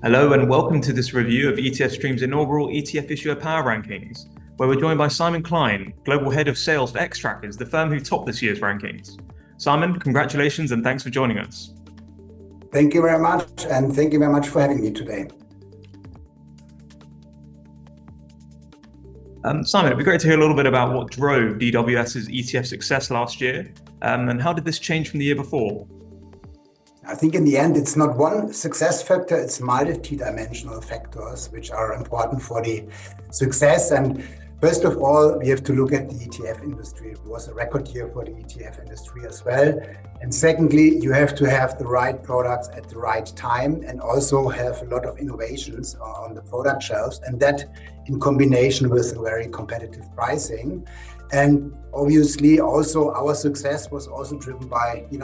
Hello and welcome to this review of ETF Stream's inaugural ETF Issuer Power Rankings, where we're joined by Simon Klein, Global Head of Sales for Xtrackers, the firm who topped this year's rankings. Simon, congratulations and thanks for joining us. Thank you very much, and thank you very much for having me today. Simon, it'd be great to hear a little bit about what drove DWS's ETF success last year, and how did this change from the year before? I think in the end, it's not one success factor, it's multi-dimensional factors which are important for the success. And first of all, we have to look at the ETF industry. It was a record year for the ETF industry as well. And secondly, you have to have the right products at the right time and also have a lot of innovations on the product shelves, and that in combination with very competitive pricing. And obviously also our success was also driven by the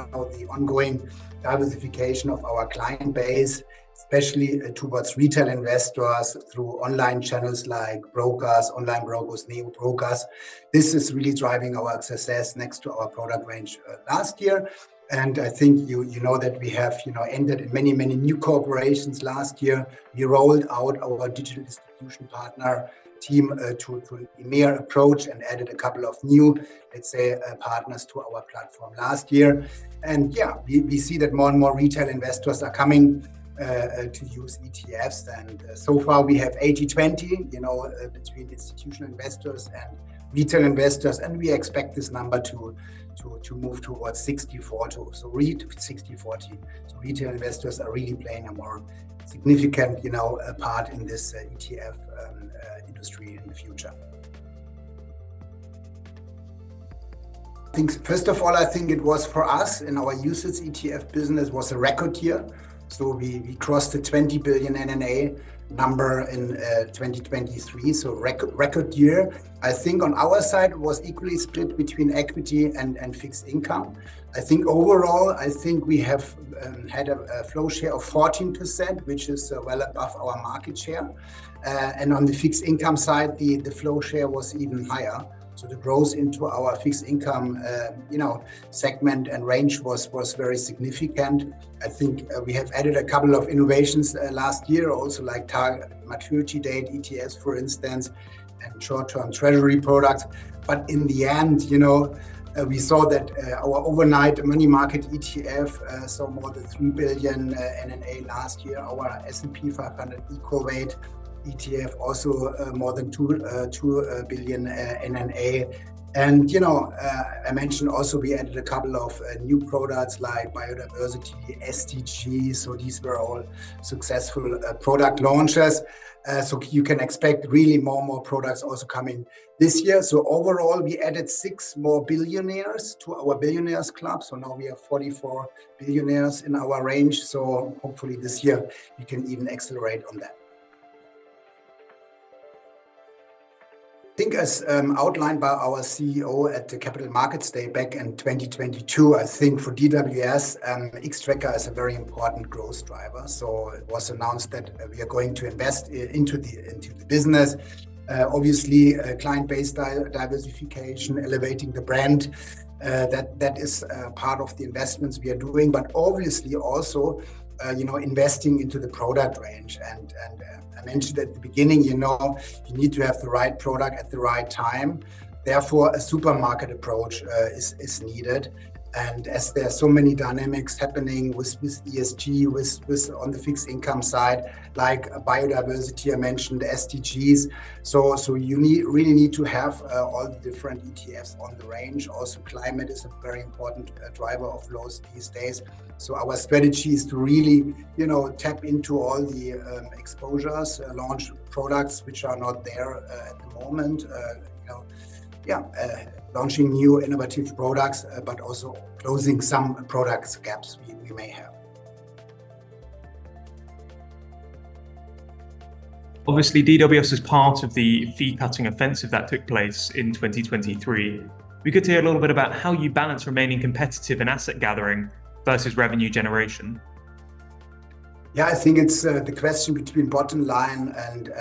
ongoing diversification of our client base, especially towards retail investors through online channels like brokers, online brokers, neo brokers. This is really driving our success next to our product range last year. And I think you know that we have entered in many new corporations last year. We rolled out our digital distribution partner team to an EMEA approach and added a couple of new, partners to our platform last year. And we see that more and more retail investors are coming to use ETFs. And so far we have 80-20, between institutional investors and retail investors. And we expect this number to move towards 60-40. So 60-40. So retail investors are really playing a more significant, part in this ETF industry in the future. First of all, I think it was for us in our UCITS ETF business was a record year. So we crossed the 20 billion NNA number in 2023. So record year. I think on our side it was equally split between equity and fixed income. I think overall, we have had a flow share of 14%, which is well above our market share. And on the fixed income side, the flow share was even higher. So the growth into our fixed income, segment and range was very significant. I think we have added a couple of innovations last year, also like target maturity date ETFs, for instance, and short-term treasury products. But in the end, we saw that our overnight money market ETF saw more than 3 billion NNA last year. Our S&P 500 equal weight ETF also more than 2 billion NNA. And I mentioned also we added a couple of new products like biodiversity, SDG. So these were all successful product launches. So you can expect really more products also coming this year. So overall, we added 6 more billionaires to our billionaires club. So now we have 44 billionaires in our range. So hopefully this year we can even accelerate on that. I think as outlined by our CEO at the Capital Markets Day back in 2022, I think for DWS, Xtrackers is a very important growth driver. So it was announced that we are going to invest into the business. Obviously, client-based diversification, elevating the brand, that is part of the investments we are doing, but obviously also investing into the product range. And I mentioned at the beginning, you need to have the right product at the right time. Therefore, a supermarket approach is needed. And as there are so many dynamics happening with ESG, with on the fixed income side, like biodiversity, I mentioned SDGs. So you really need to have all the different ETFs on the range. Also, climate is a very important driver of flows these days. So our strategy is to really, tap into all the exposures, launch products which are not there at the moment. Launching new innovative products, but also closing some product gaps we may have. Obviously, DWS is part of the fee-cutting offensive that took place in 2023. We could hear a little bit about how you balance remaining competitive in asset gathering versus revenue generation. Yeah, I think it's the question between bottom line and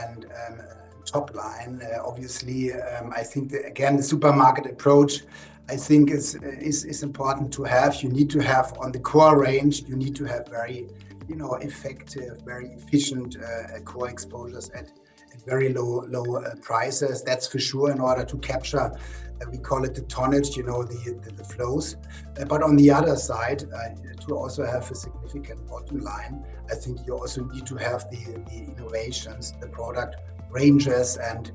top line. Obviously, I think that, again, the supermarket approach, I think is important to have. You need to have on the core range, you need to have very, effective, very efficient core exposures at very low prices. That's for sure, in order to capture, we call it the tonnage, the flows. But on the other side, to also have a significant bottom line, I think you also need to have the innovations, the product ranges, and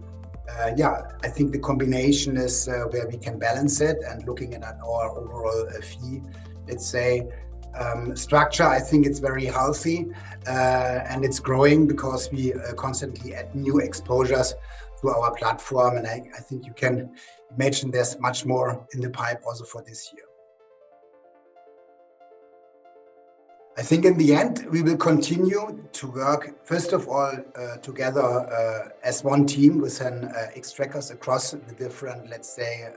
I think the combination is where we can balance it. And looking at our overall fee, let's say, structure, I think it's very healthy and it's growing because we constantly add new exposures to our platform. And I think you can imagine there's much more in the pipe also for this year. I think in the end, we will continue to work, first of all, together as one team with an Xtrackers across the different, let's say,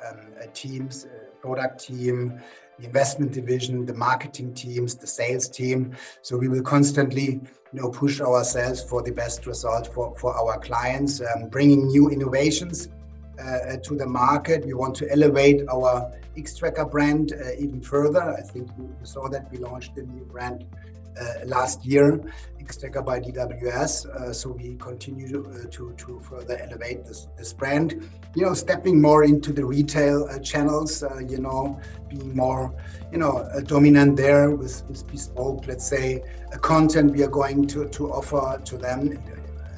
teams, product team, the investment division, the marketing teams, the sales team. So we will constantly, push ourselves for the best result for our clients, bringing new innovations to the market. We want to elevate our Xtracker brand even further. I think you saw that we launched the new brand last year, Xtracker by DWS. So we continue to further elevate this brand, stepping more into the retail channels, being more, dominant there with bespoke, let's say, content we are going to offer to them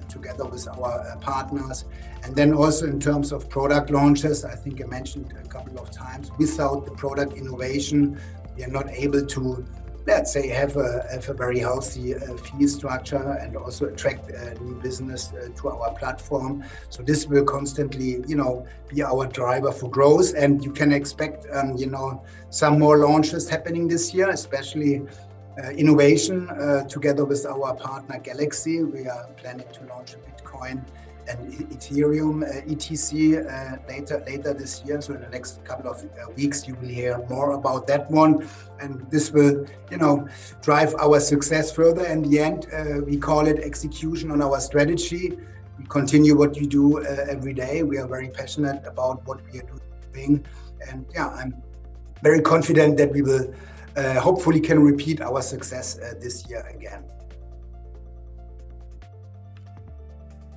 together with our partners. And then also in terms of product launches, I think I mentioned a couple of times, without the product innovation, we are not able to, let's say, have a very healthy fee structure and also attract new business to our platform. So this will constantly, be our driver for growth. And you can expect, some more launches happening this year, especially innovation together with our partner Galaxy. We are planning to launch a Bitcoin and Ethereum ETC later this year. So in the next couple of weeks, you will hear more about that one. And this will, drive our success further. In the end, we call it execution on our strategy. We continue what you do every day. We are very passionate about what we are doing. And I'm very confident that we will hopefully can repeat our success this year again.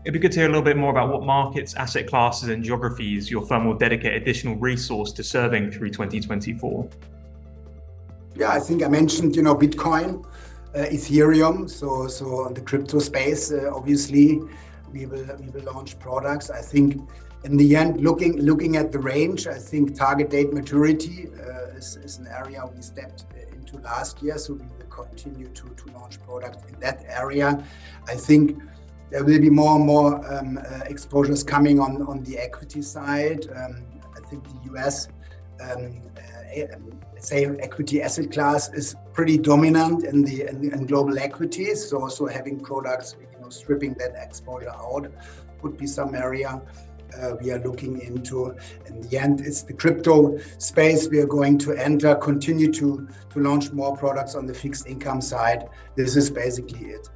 It'd be good to hear a little bit more about what markets, asset classes, and geographies your firm will dedicate additional resource to serving through 2024. Yeah, I think I mentioned, Bitcoin, Ethereum. So on the crypto space, obviously, we will launch products. I think in the end, looking at the range, I think target date maturity is an area we stepped into last year. So we will continue to launch products in that area. I think there will be more and more exposures coming on the equity side. I think the US, let's say, equity asset class is pretty dominant in global equities. So also having products, stripping that exposure out would be some area we are looking into. In the end, it's the crypto space we are going to enter, continue to launch more products on the fixed income side. This is basically it.